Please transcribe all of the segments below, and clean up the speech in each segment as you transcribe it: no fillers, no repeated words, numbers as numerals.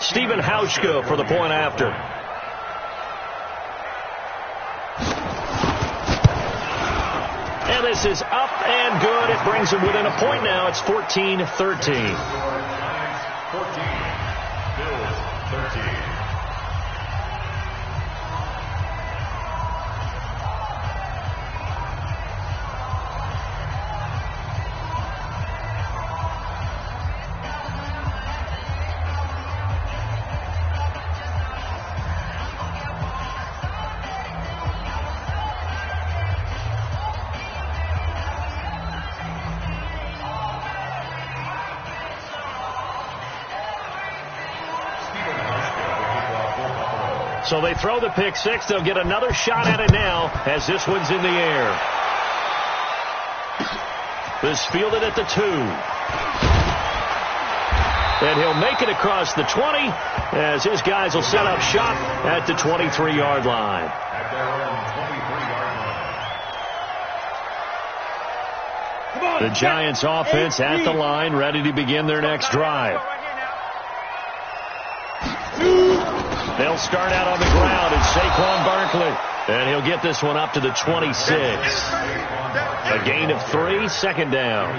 Stephen Hauschka for the point after. And this is up and good. It brings them within a point now. It's 14-13. 14, Bills 13. So they throw the pick six. They'll get another shot at it now as this one's in the air. This fielded at the 2. And he'll make it across the 20 as his guys will set up shop at the 23-yard line. At their own 23-yard line. The Giants offense at the line, ready to begin their next drive. They'll start out on the ground, and Saquon Barkley. And he'll get this one up to the 26. A gain of 3, second down.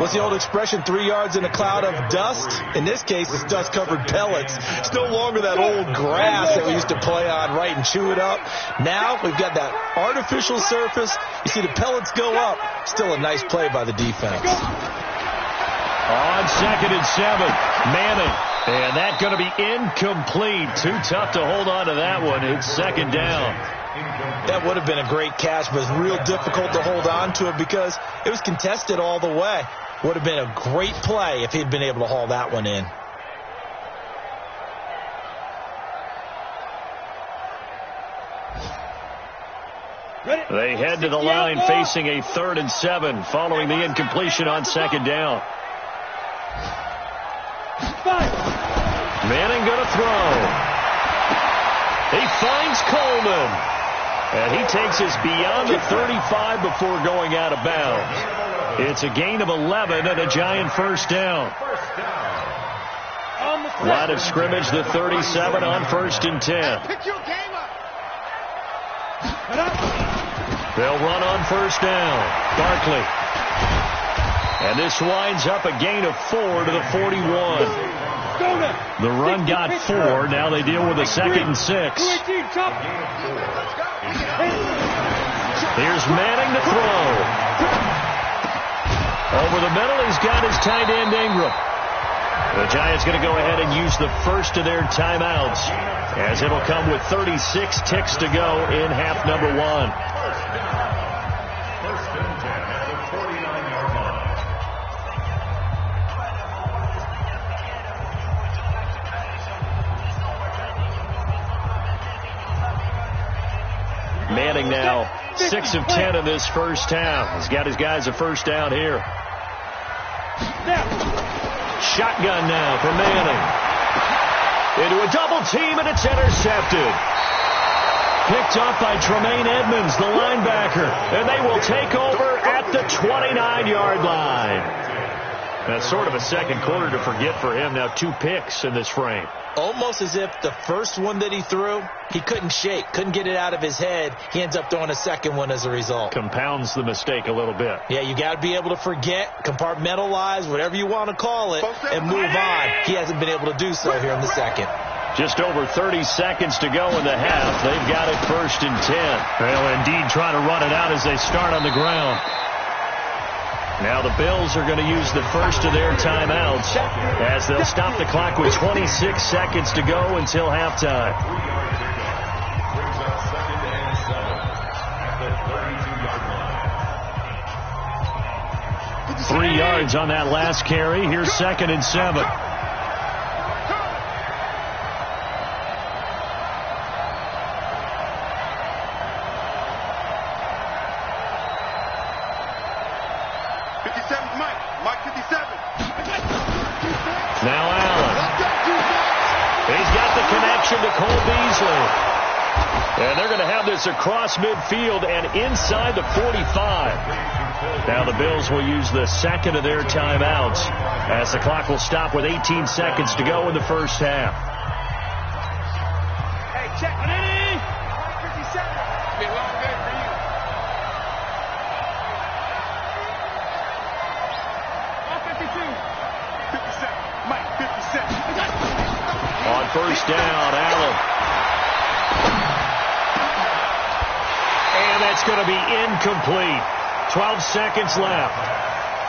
What's the old expression, 3 yards in a cloud of dust? In this case, it's dust-covered pellets. It's no longer that old grass that we used to play on, right, and chew it up. Now we've got that artificial surface. You see the pellets go up. Still a nice play by the defense. On 2nd and 7, Manning. And that's going to be incomplete. Too tough to hold on to that one. It's second down. That would have been a great catch, but it's real difficult to hold on to it because it was contested all the way. Would have been a great play if he'd been able to haul that one in. They head to the line facing a 3rd and 7 following the incompletion on second down. Manning going to throw. He finds Coleman. And he takes us beyond the 35 before going out of bounds. It's a gain of 11 and a Giant first down. Line of scrimmage, the 37 on 1st and 10. They'll run on 1st down. Barkley. And this winds up a gain of 4 to the 41. The run got 4. Now they deal with a 2nd and 6. Here's Manning to throw. Over the middle, he's got his tight end Ingram. The Giants going to go ahead and use the first of their timeouts as it'll come with 36 ticks to go in half number 1. Manning now 6 of 10 in this first half. He's got his guys a first down here. Shotgun now for Manning. Into a double team, and it's intercepted. Picked off by Tremaine Edmonds, the linebacker. And they will take over at the 29-yard line. That's sort of a second quarter to forget for him. Now 2 picks in this frame. Almost as if the first one that he threw, he couldn't shake, couldn't get it out of his head. He ends up throwing a second one as a result. Compounds the mistake a little bit. Yeah, you got to be able to forget, compartmentalize, whatever you want to call it, and move on. He hasn't been able to do so here in the second. Just over 30 seconds to go in the half. They've got it 1st and 10. They'll indeed try to run it out as they start on the ground. Now the Bills are going to use the first of their timeouts as they'll stop the clock with 26 seconds to go until halftime. 3 yards on that last carry. Here's 2nd and 7. Mike 57. Now Allen. He's got the connection to Cole Beasley. And they're going to have this across midfield and inside the 45. Now the Bills will use the second of their timeouts as the clock will stop with 18 seconds to go in the first half. Hey, check. 57. Be a long day for you. On 52. 57. Mike, 57. On first down, Allen. And that's going to be incomplete. 12 seconds left.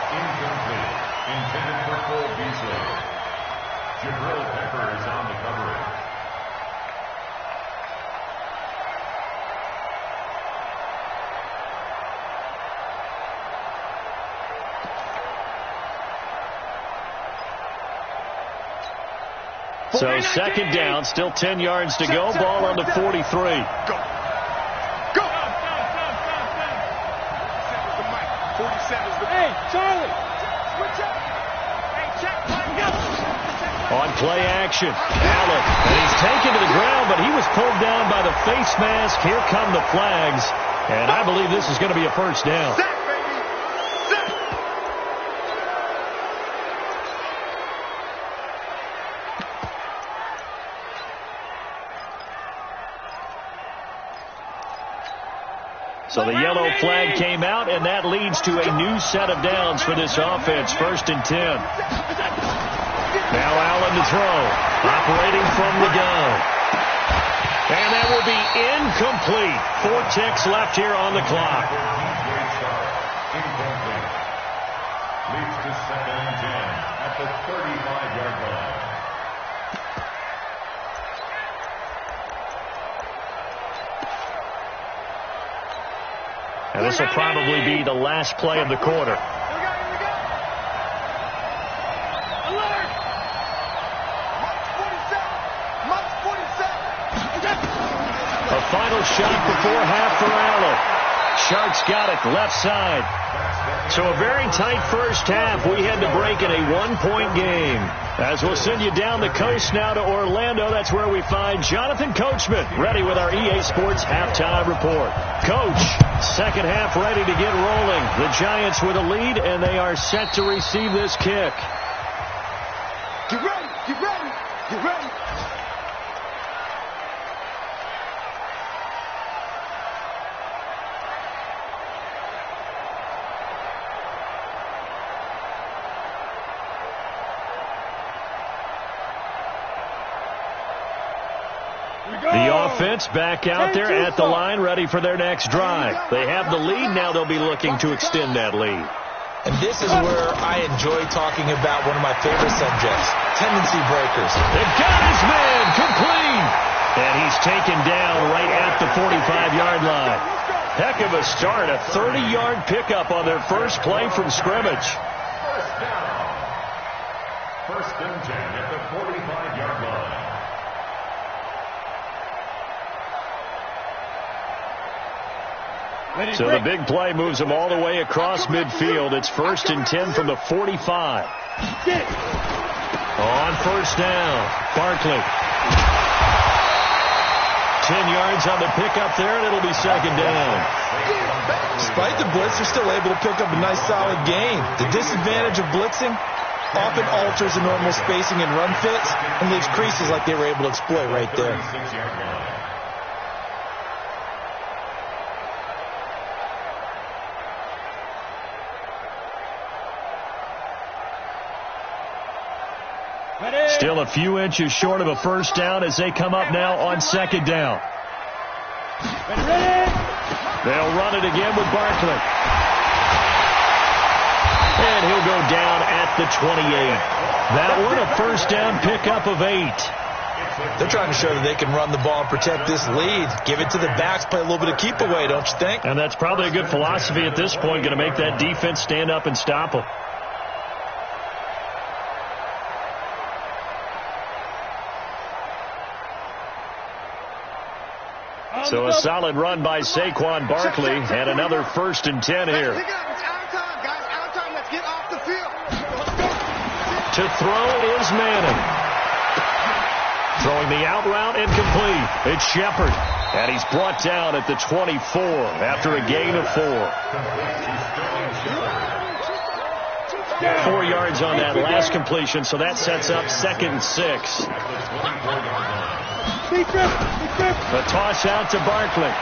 Incomplete. Intended for Cole Beasley. Jabril Pepper is on the coverage. So second down, still 10 yards to go. Ball on the 43. Go. Go. 47's the Hey, Charlie. Switch up. Hey, check. On play action, Allen. And he's taken to the ground, but he was pulled down by the face mask. Here come the flags. And I believe this is going to be a first down. Sack, baby. Sack. So the yellow flag came out, and that leads to a new set of downs for this offense. First and 10. Now Allen to throw. Operating from the gun. And that will be incomplete. 4 ticks left here on the clock. Incomplete. Leads to second and 10 at the 35-yard line. And this will probably be the last play of the quarter. A final shot before half for Allen. Sharks got it left side. So a very tight first half. We had to break in a 1-point game. As we'll send you down the coast now to Orlando, that's where we find Jonathan Coachman ready with our EA Sports halftime report. Coach, second half ready to get rolling. The Giants with a lead, and they are set to receive this kick. Get ready, get ready, get ready. The offense back out there at the line, ready for their next drive. They have the lead. Now they'll be looking to extend that lead. And this is where I enjoy talking about one of my favorite subjects, tendency breakers. They've got his man complete. And he's taken down right at the 45-yard line. Heck of a start, a 30-yard pickup on their first play from scrimmage. First down. First and 10 at the 45-yard line. So the big play moves them all the way across midfield. It's first and 10 from the 45. On first down, Barkley. 10 yards on the pickup there, and it'll be second down. Despite the blitz, they're still able to pick up a nice solid gain. The disadvantage of blitzing often alters the normal spacing and run fits and leaves creases like they were able to exploit right there. 36-yard line. Still a few inches short of a first down as they come up now on second down. They'll run it again with Barkley. And he'll go down at the 28. That one, a first down pickup of 8. They're trying to show that they can run the ball and protect this lead. Give it to the backs, play a little bit of keep away, don't you think? And that's probably a good philosophy at this point, going to make that defense stand up and stop them. So a solid run by Saquon Barkley, and another first and 10 here. Pick it up. It's out of time, guys. Out of time. Let's get off the field. To throw is Manning. Throwing the out route and complete. It's Shepard. And he's brought down at the 24 after a gain of 4. 4 yards on that last completion, so that sets up 2nd and 6. The toss out to Barkley.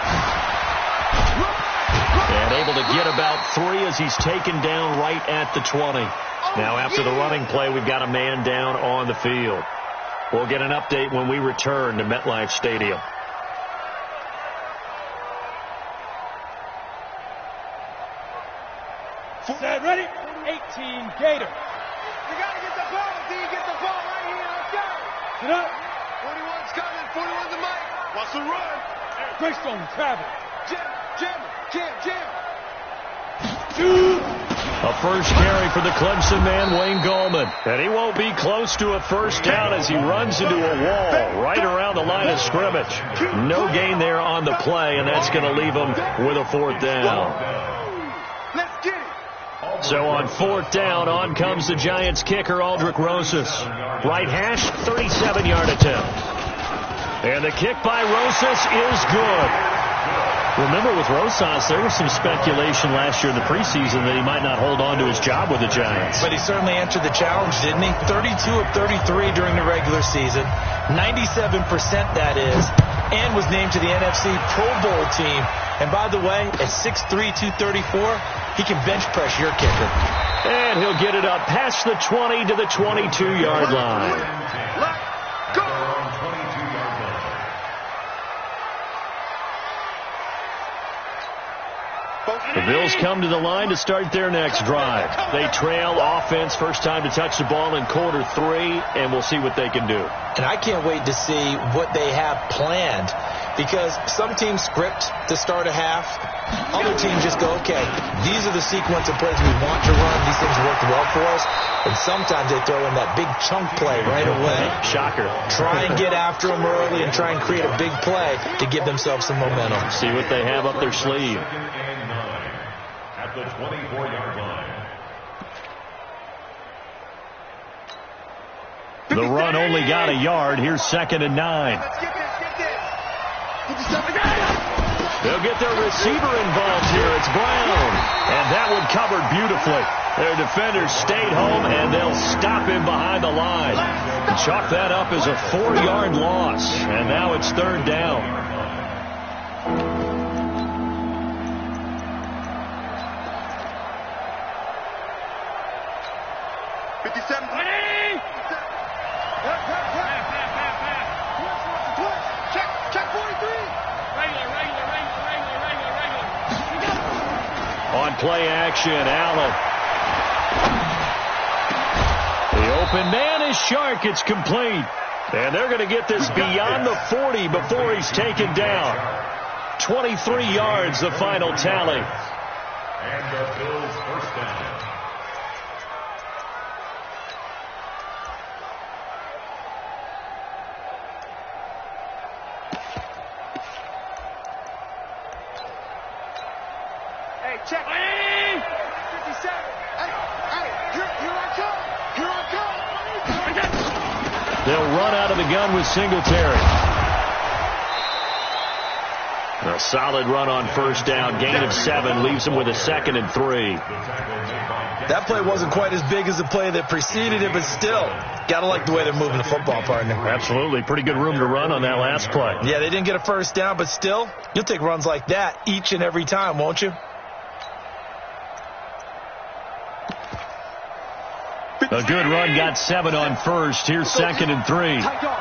And able to get about 3 as he's taken down right at the 20. Now after the running play, we've got a man down on the field. We'll get an update when we return to MetLife Stadium. Set, ready? 18, Gator. You got to get the ball, D. Get the ball right here. Let's go. Get up. 41's coming. 41's the mic. Wants to run. Greystone, travel. Jam. Shoot. A first carry for the Clemson man, Wayne Gallman. And he won't be close to a first down as he runs into a wall right around the line of scrimmage. No gain there on the play, and that's going to leave him with a 4th down. Let's get it. So on 4th down, on comes the Giants kicker, Aldrich Rosas. Right hash, 37-yard attempt. And the kick by Rosas is good. Remember, with Rosas, there was some speculation last year in the preseason that he might not hold on to his job with the Giants. But he certainly answered the challenge, didn't he? 32 of 33 during the regular season. 97% that is. And was named to the NFC Pro Bowl team. And by the way, at 6'3", 234, he can bench press your kicker. And he'll get it up past the 20 to the 22-yard line. Let's go. The Bills come to the line to start their next drive. They trail offense, first time to touch the ball in quarter 3, and we'll see what they can do. And I can't wait to see what they have planned, because some teams script to start a half. Other teams just go, okay, these are the sequence of plays we want to run. These things work well for us. And sometimes they throw in that big chunk play right away. Shocker. Try and get after them early and try and create a big play to give themselves some momentum. See what they have up their sleeve. At the 24-yard line. The run only got a yard. Here's 2nd and 9. Let's get this. They'll get their receiver involved here. It's Brown. And that one covered beautifully. Their defenders stayed home, and they'll stop him behind the line. And chalk that up as a 4-yard loss. And now it's 3rd down. Check 43. On play action, Allen. The open man is Shark. It's complete. And they're going to get this beyond the 40 before he's taken down. 23 yards, the final tally. And the Bills' first down. Check. 57. Hey, here I come. They'll run out of the gun with Singletary. A solid run on first down. Gain of 7 leaves them with a 2nd and 3. That play wasn't quite as big as the play that preceded it, but still, got to like the way they're moving the football, partner. Absolutely. Pretty good room to run on that last play. Yeah, they didn't get a first down, but still, you'll take runs like that each and every time, won't you? A good run got 7 on first. Here's 2nd and 3. Tight dog.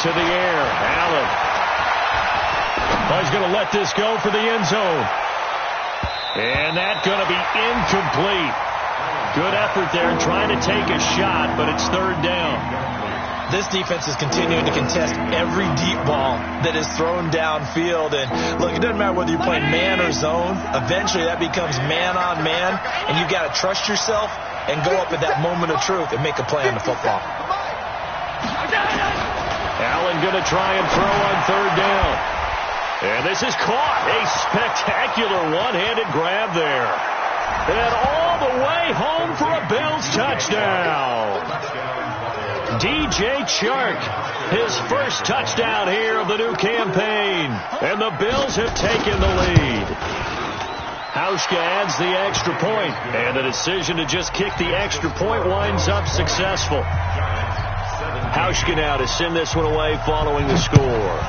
To the air, Allen. Oh, he's going to let this go for the end zone. And that's going to be incomplete. Good effort there trying to take a shot, but it's 3rd down. This defense is continuing to contest every deep ball that is thrown downfield. And look, it doesn't matter whether you're playing man or zone. Eventually that becomes man on man, and you've got to trust yourself and go up at that moment of truth and make a play on the football. Allen going to try and throw on 3rd down. And this is caught. A spectacular one-handed grab there. And all the way home for a Bills touchdown. DJ Chark, his first touchdown here of the new campaign. And the Bills have taken the lead. Hauschka adds the extra point, and the decision to just kick the extra point winds up successful. Hauschka now to send this one away following the score.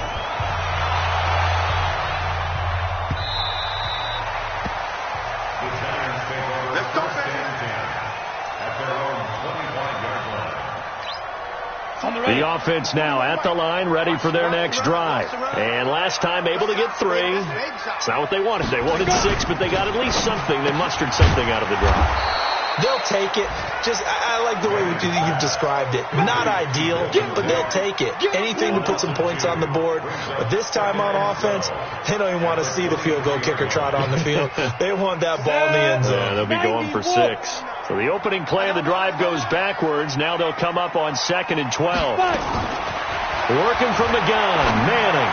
The offense now at the line, ready for their next drive. And last time able to get 3. It's not what they wanted. They wanted 6, but they got at least something. They mustered something out of the drive. They'll take it. I like the way you've described it. Not ideal, but they'll take it. Anything to put some points on the board. But this time on offense, they don't even want to see the field goal kicker trot on the field. They want that ball in the end zone. Yeah, they'll be going for 6. So the opening play of the drive goes backwards. Now they'll come up on 2nd and 12. Working from the gun, Manning.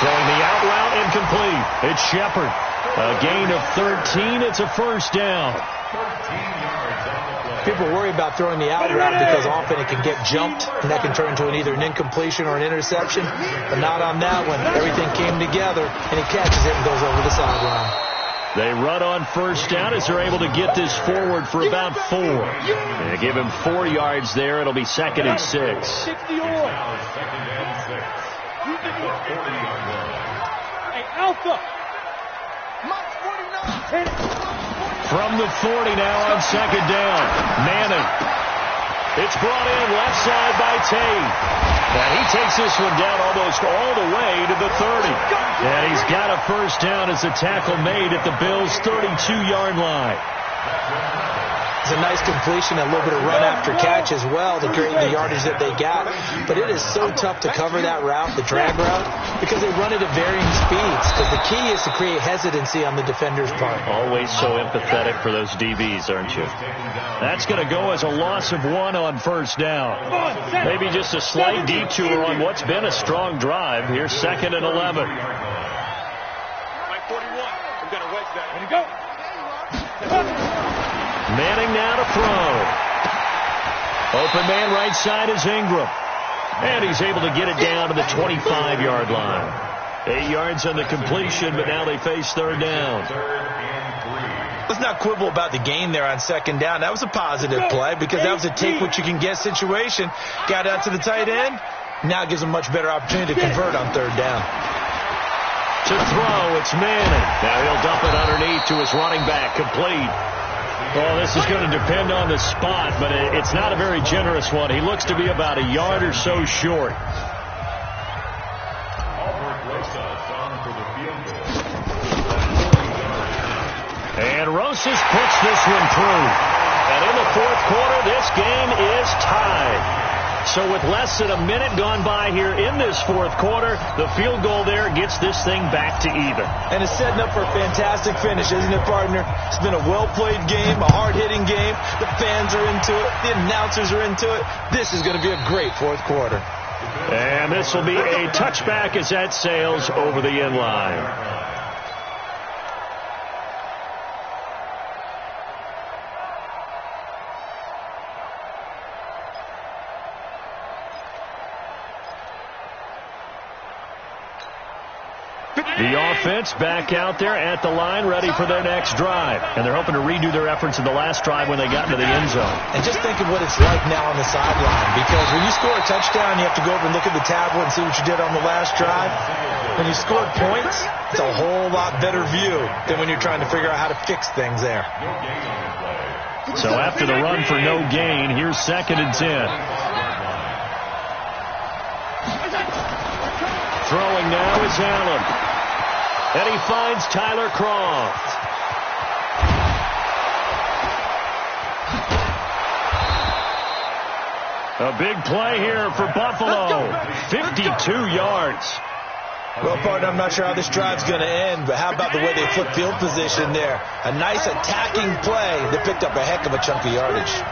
Throwing the out route incomplete. It's Shepard. A gain of 13. It's a first down. People worry about throwing the out route because often it can get jumped, and that can turn into either an incompletion or an interception. But not on that one. Everything came together, and he catches it and goes over the sideline. They run on first down as they're able to get this forward for about 4. They give him 4 yards there. It'll be 2nd and 6. Second and 6. Hey, Alpha. From the 40 now on 2nd down. Manning. It's brought in left side by Tate. And he takes this one down almost all the way to the 30. And he's got a first down as the tackle made at the Bills' 32-yard line. It's a nice completion, a little bit of run after catch as well to create the yardage that they got. But it is so tough to cover that route, the drag route, because they run it at varying speeds. Because the key is to create hesitancy on the defender's part. Always so empathetic for those DBs, aren't you? That's going to go as a loss of 1 on first down. Maybe just a slight detour on what's been a strong drive. Here's 2nd and 11. Like 41. We've got a wedge back. Ready to go. Manning now to throw. Open man right side is Ingram. And he's able to get it down to the 25-yard line. 8 yards on the completion, but now they face 3rd down. Let's not quibble about the gain there on 2nd down. That was a positive play because that was a take-what-you-can-get situation. Got out to the tight end. Now gives them much better opportunity to convert on 3rd down. To throw, it's Manning. Now he'll dump it underneath to his running back, complete. Well, this is going to depend on the spot, but it's not a very generous one. He looks to be about a yard or so short. And Rosas puts this one through. And in the 4th quarter, this game is tied. So with less than a minute gone by here in this 4th quarter, the field goal there gets this thing back to even. And it's setting up for a fantastic finish, isn't it, partner? It's been a well-played game, a hard-hitting game. The fans are into it. The announcers are into it. This is going to be a great 4th quarter. And this will be a touchback as that sails over the end line. The offense back out there at the line, ready for their next drive. And they're hoping to redo their efforts in the last drive when they got into the end zone. And just think of what it's like now on the sideline. Because when you score a touchdown, you have to go over and look at the tablet and see what you did on the last drive. When you scored points, it's a whole lot better view than when you're trying to figure out how to fix things there. So after the run for no gain, here's 2nd and 10. Throwing now is Allen. And he finds Tyler Croft. A big play here for Buffalo. 52 yards. Well, partner, I'm not sure how this drive's going to end, but how about the way they flip field position there? A nice attacking play that picked up a heck of a chunk of yardage.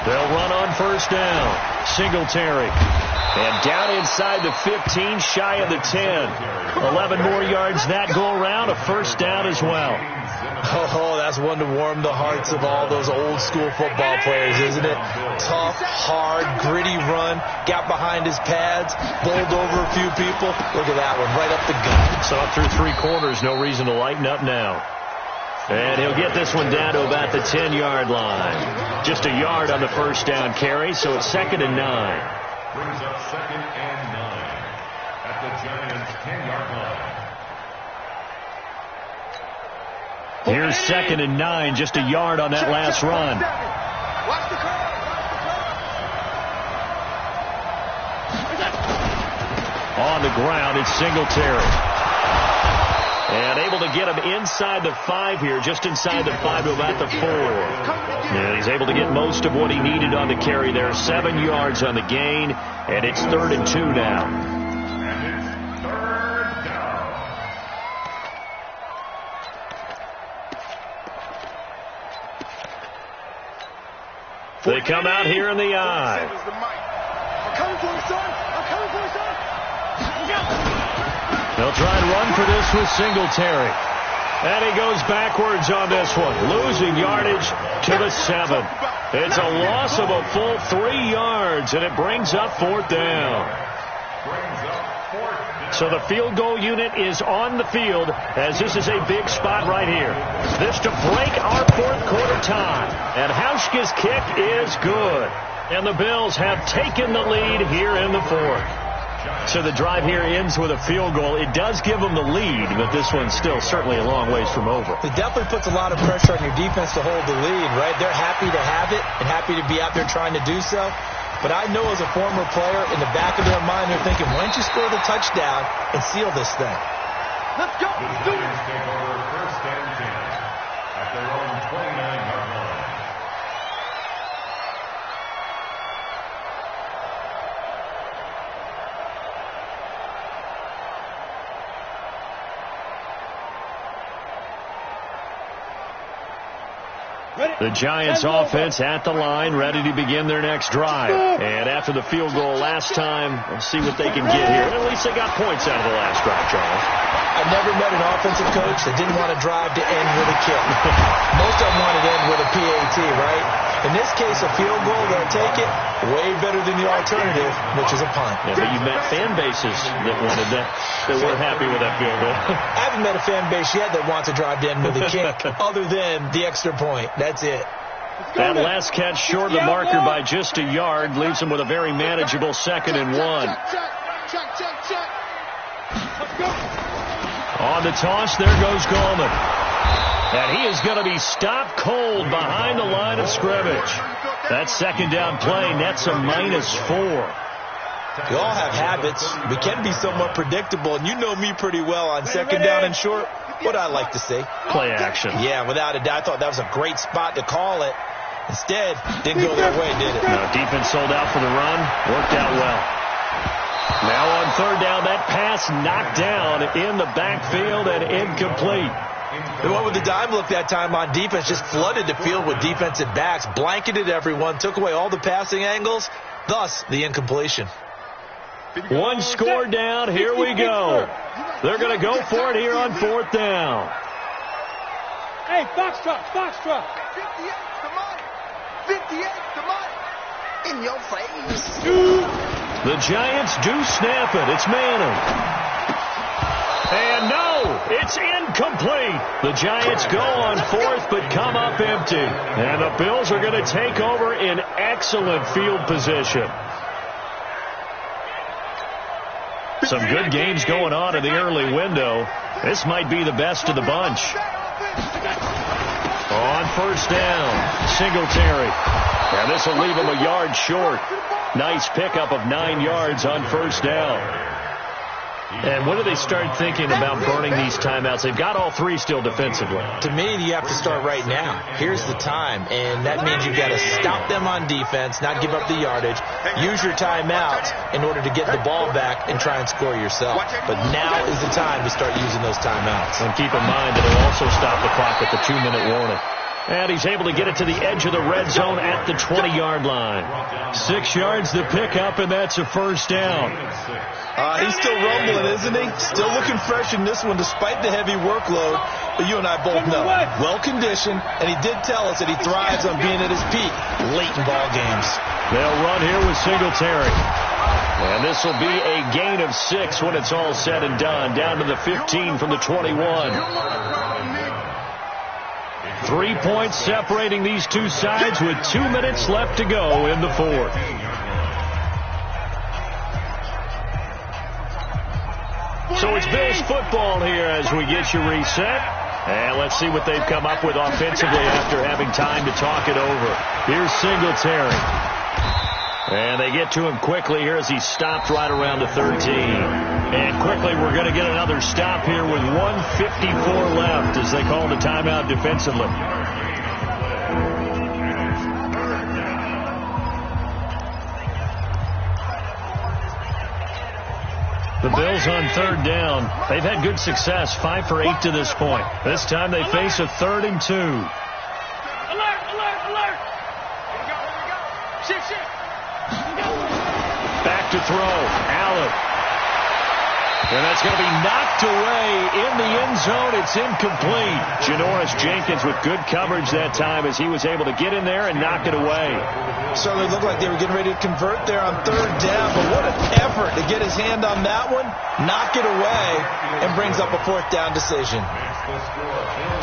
They'll run on first down. Singletary. And down inside the 15, shy of the 10. 11 more yards that go around, a first down as well. Oh, that's one to warm the hearts of all those old school football players, isn't it? Tough, hard, gritty run, got behind his pads, bowled over a few people. Look at that one, right up the gut. So up through 3 quarters, no reason to lighten up now. And he'll get this one down to about the 10-yard line. Just a yard on the first down carry, so it's 2nd and 9. Brings up 2nd and 9 at the Giants' 10-yard line. Here's 2nd and 9, just a yard on that last run. Watch the curve. On the ground, it's Singletary. And able to get him inside the 5 here, just inside the 5 to about the 4. And he's able to get most of what he needed on the carry there. 7 yards on the gain, and it's 3rd and 2 now. And it's 3rd down. They come out here in the I. I'm coming for you, son. I'm coming for you, son. They'll try and run for this with Singletary. And he goes backwards on this one, losing yardage to the 7. It's a loss of a full 3 yards, and it brings up 4th down. So the field goal unit is on the field, as this is a big spot right here. This to break our 4th quarter tie. And Hauschka's kick is good. And the Bills have taken the lead here in the 4th. So the drive here ends with a field goal. It does give them the lead, but this one's still certainly a long ways from over. It definitely puts a lot of pressure on your defense to hold the lead, right? They're happy to have it and happy to be out there trying to do so. But I know as a former player, in the back of their mind, they're thinking, why don't you score the touchdown and seal this thing? Let's go. The Giants take over 1st and 10 at their own 29-yard line. The Giants offense at the line, ready to begin their next drive. And after the field goal last time, we'll see what they can get here. At least they got points out of the last drive, Charles. I've never met an offensive coach that didn't want to drive to end with a kick. Most of them wanted to end with a PAT, right? In this case, a field goal, they'll take it. Way better than the alternative, which is a punt. Yeah, but you met fan bases that wanted that weren't happy with that field goal. I haven't met a fan base yet that wants to drive to end with a kick other than the extra point. That's it. That last catch short of the marker by just a yard leaves him with a very manageable 2nd and 1. Check. Let's go. On the toss, there goes Gallman. And he is going to be stopped cold behind the line of scrimmage. That 2nd down play nets a -4. We all have habits. We can be somewhat predictable, and you know me pretty well on 2nd down and short. What I like to say. Play action. Yeah, without a doubt. I thought that was a great spot to call it. Instead, didn't go their way, did it? No, defense sold out for the run. Worked out well. Now on 3rd down, that pass knocked down in the backfield and incomplete. They went with the dime look that time on defense, just flooded the field with defensive backs, blanketed everyone, took away all the passing angles, thus the incompletion. One score down, here we go. They're going to go for it here on 4th down. Hey, Foxtrot. 58, come on. 58, come on. In your face. The Giants do snap it. It's Manning. And no, it's incomplete. The Giants go on 4th but come up empty. And the Bills are going to take over in excellent field position. Some good games going on in the early window. This might be the best of the bunch. On 1st down, Singletary. And this will leave him a yard short. Nice pickup of 9 yards on 1st down. And when do they start thinking about burning these timeouts? They've got all 3 still defensively. To me, you have to start right now. Here's the time, and that means you've got to stop them on defense, not give up the yardage, use your timeouts in order to get the ball back and try and score yourself. But now is the time to start using those timeouts. And keep in mind that it'll also stop the clock at the 2-minute warning. And he's able to get it to the edge of the red zone at the 20-yard line. 6 yards to pick up, and that's a first down. He's still rumbling, isn't he? Still looking fresh in this one despite the heavy workload. But you and I both know, well-conditioned, and he did tell us that he thrives on being at his peak late in ball games. They'll run here with Singletary. And this will be a gain of 6 when it's all said and done. Down to the 15 from the 21. 3 points separating these two sides with 2 minutes left to go in the fourth. So it's Bills football here as we get you reset. And let's see what they've come up with offensively after having time to talk it over. Here's Singletary. And they get to him quickly here as he stopped right around the 13. And quickly we're going to get another stop here with 1:54 left as they call the timeout defensively. The Bills on third down. They've had good success, 5 for 8 to this point. This time they face a 3rd and 2. Alert, alert, alert. Here we go. Shift. Back to throw. Allen. And that's going to be knocked away in the end zone. It's incomplete. Janoris Jenkins with good coverage that time as he was able to get in there and knock it away. Certainly looked like they were getting ready to convert there on third down, but what an effort to get his hand on that one, knock it away, and brings up a 4th down decision.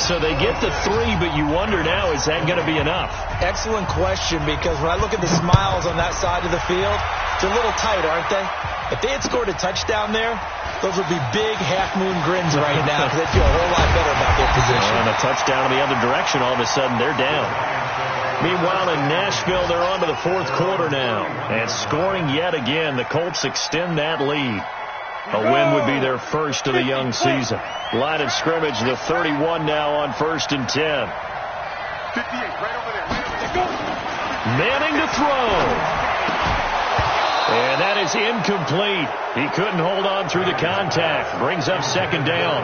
So they get the 3, but you wonder now, is that going to be enough? Excellent question, because when I look at the smiles on that side of the field, they're a little tight, aren't they? If they had scored a touchdown there, those would be big half-moon grins right now because they feel a whole lot better about their position. And a touchdown in the other direction, all of a sudden they're down. Meanwhile, in Nashville, they're on to the 4th quarter now. And scoring yet again, the Colts extend that lead. A win would be their first of the young season. Line of scrimmage, the 31 now on 1st and 10. 58, right over there. Go. Manning to throw. And that is incomplete. He couldn't hold on through the contact. Brings up 2nd down.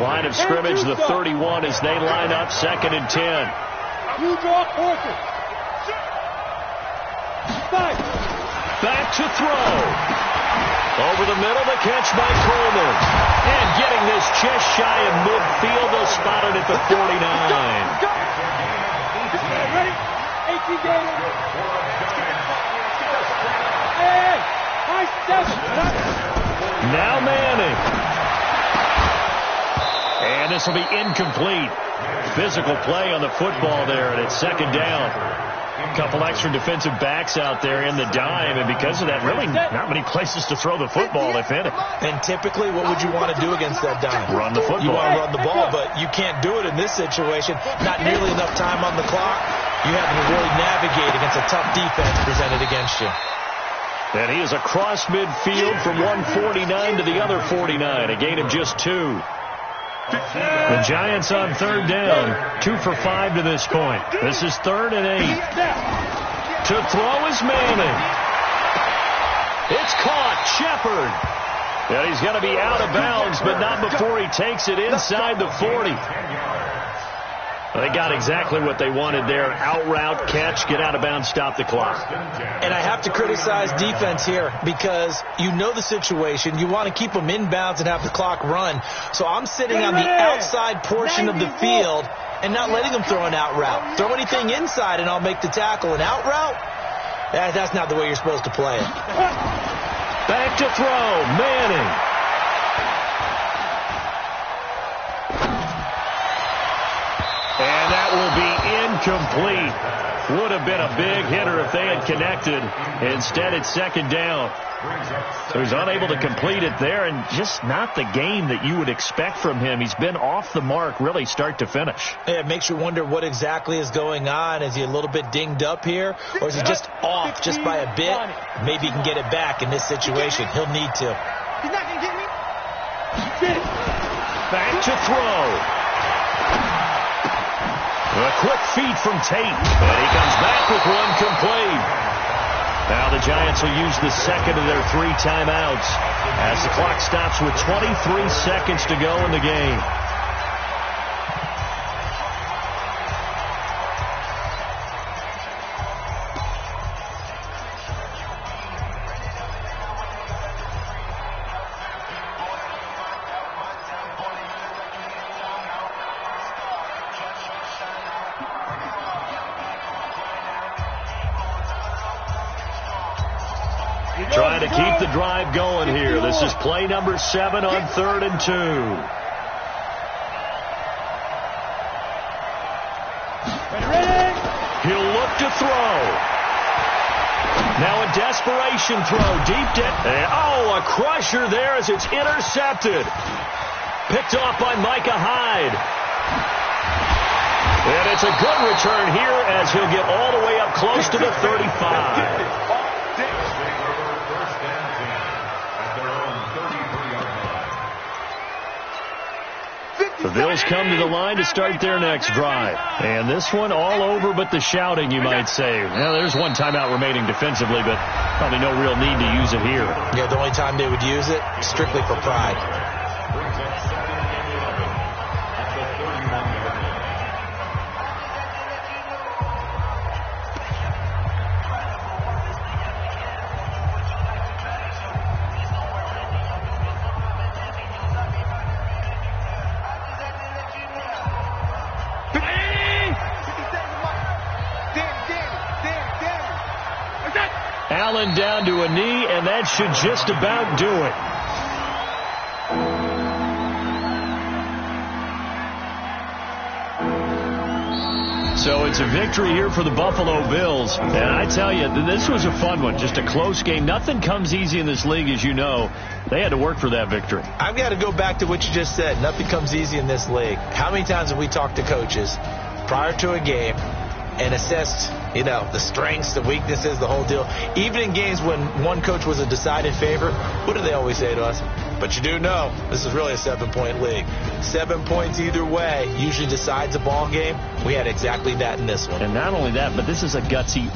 Line of scrimmage, the 31 as they line up 2nd and 10. You draw quarter. Back to throw. Over the middle, the catch by Coleman. And getting this just shy of midfield, they'll spot it at the 49. Ready? 18 games. Hey, high 7. Now Manning. And this will be incomplete. Physical play on the football there, and it's 2nd down. A couple extra defensive backs out there in the dime, and because of that, really not many places to throw the football, if any. And typically, what would you want to do against that dime? Run the football. You want to run the ball, but you can't do it in this situation. Not nearly enough time on the clock. You have to really navigate against a tough defense presented against you. And he is across midfield from 149 to the other 49, a gain of just 2. The Giants on third down, 2 for 5 to this point. This is 3rd and 8. To throw is Manning. It's caught. Shepard. And he's going to be out of bounds, but not before he takes it inside the 40. They got exactly what they wanted there. Out route, catch, get out of bounds, stop the clock. And I have to criticize defense here because you know the situation. You want to keep them inbounds and have the clock run. So I'm sitting on the outside portion of the field and not letting them throw an out route. Throw anything inside and I'll make the tackle. An out route? That's not the way you're supposed to play it. Back to throw. Manning. And that will be incomplete. Would have been a big hitter if they had connected. Instead, it's 2nd down. So he's unable to complete it there, and just not the game that you would expect from him. He's been off the mark, really, start to finish. Yeah, it makes you wonder what exactly is going on. Is he a little bit dinged up here, or is he just off just by a bit? Maybe he can get it back in this situation. He'll need to. He's not going to get me. Back to throw. A quick feed from Tate, and he comes back with one complete. Now the Giants will use the second of their 3 timeouts as the clock stops with 23 seconds to go in the game. Trying to keep the drive going here. This is play number 7 on 3rd and 2. He'll look to throw. Now a desperation throw deep down. Oh, a crusher there as it's intercepted. Picked off by Micah Hyde. And it's a good return here as he'll get all the way up close to the 35. The Bills come to the line to start their next drive. And this one all over but the shouting, you might say. Well, there's one timeout remaining defensively, but probably no real need to use it here. Yeah, the only time they would use it, strictly for pride. Allen down to a knee, and that should just about do it. So it's a victory here for the Buffalo Bills. And I tell you, this was a fun one, just a close game. Nothing comes easy in this league, as you know. They had to work for that victory. I've got to go back to what you just said. Nothing comes easy in this league. How many times have we talked to coaches prior to a game and assessed, the strengths, the weaknesses, the whole deal? Even in games when one coach was a decided favorite, what do they always say to us? But you do know this is really a 7-point league. 7 points either way usually decides a ball game. We had exactly that in this one. And not only that, but this is a gutsy